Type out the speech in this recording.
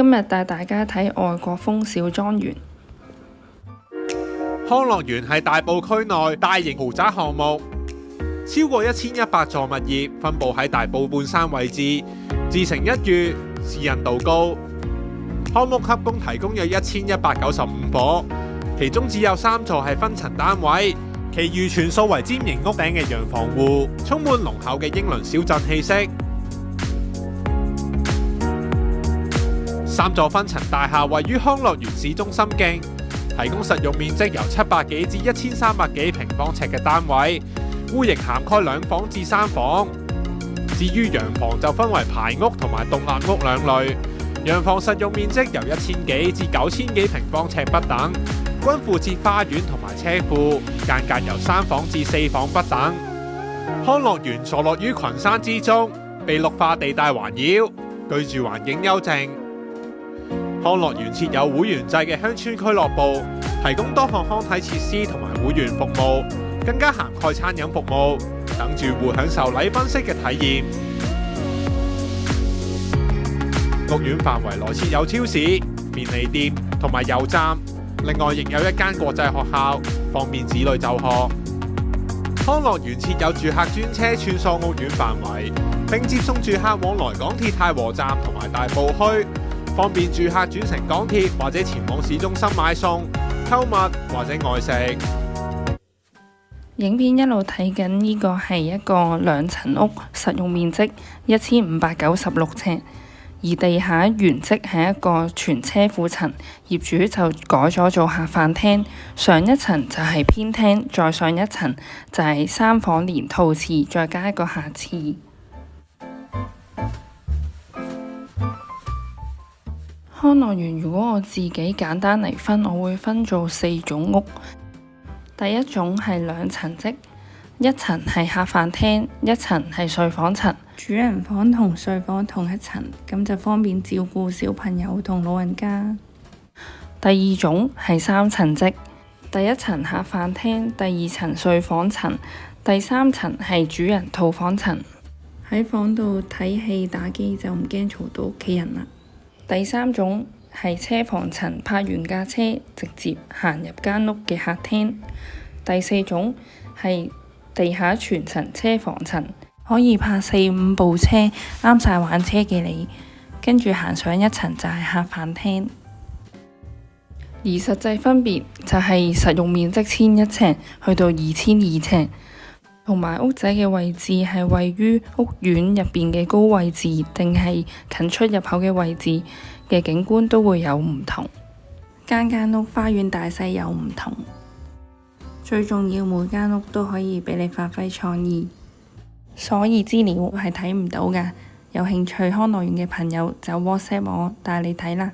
今日帶大家睇外國風小莊園。康樂園係大埔區內大型豪宅項目，超過1100座物業分佈喺大埔半山位置，自成一隅，私隱度高。項目合共提供約1195伙，其中只有3座係分層單位，其餘全數為尖形屋頂嘅洋房戶，充滿濃厚嘅英倫小鎮氣息。3座分層大廈位於康樂園市中心徑，提供實用面積由700幾至1300幾平方尺嘅單位，戶型涵蓋2房至3房。至於洋房就分為排屋同埋獨立屋2類，洋房實用面積由1000幾至9000幾平方尺不等，均附設花園同埋車庫，間隔由3房至4房不等。康樂園坐落於群山之中，被綠化地帶環繞，居住環境幽靜。康樂園設有會員制嘅鄉村俱樂部，提供多項康體設施同埋會員服務，更加涵蓋餐飲服務，等住戶享受禮賓式嘅體驗。屋苑範圍內設有超市、便利店同埋油站，另外亦有一間國際學校，方便子女就學。康樂園設有住客專車穿梭屋苑範圍，並接送住客往來港鐵太和站同埋大埔墟，方便住客轉乘港鐵或者前往市中心買餸、購物或者外食。影片一路睇緊呢個係一個2層屋，實用面積1596尺，而地下原則係一個全車庫層，業主就改咗做客飯廳，上一層就係偏廳，再上一層就係3房連套廁，再加一個下廁。康樂園如果我自己簡單嚟分，我會分做4種屋。第一種係2層式，一層係客飯廳，一層係睡房層，主人房同睡房同一層，咁就方便照顧小朋友同老人家。第二種係3層式，第一層客飯廳，第二層睡房層，第三層係主人套房層。喺房度睇戲打機就唔驚嘈到屋企人啦。第三種係車房層，泊完架車直接行入間屋嘅客廳。第四種係地下全層車房層，可以泊4、5部車，啱晒玩車嘅你。跟住行上一層就係客飯廳。而實際分別就係實用面積1100尺去到2200尺，同埋屋仔嘅位置係位於屋苑入邊嘅高位置，定係近出入口嘅位置嘅景觀都會有唔同。間屋花園大細有唔同，最重要每間屋都可以俾你發揮創意，所以資料係睇唔到㗎。有興趣康樂園嘅朋友就 WhatsApp 我帶你睇啦。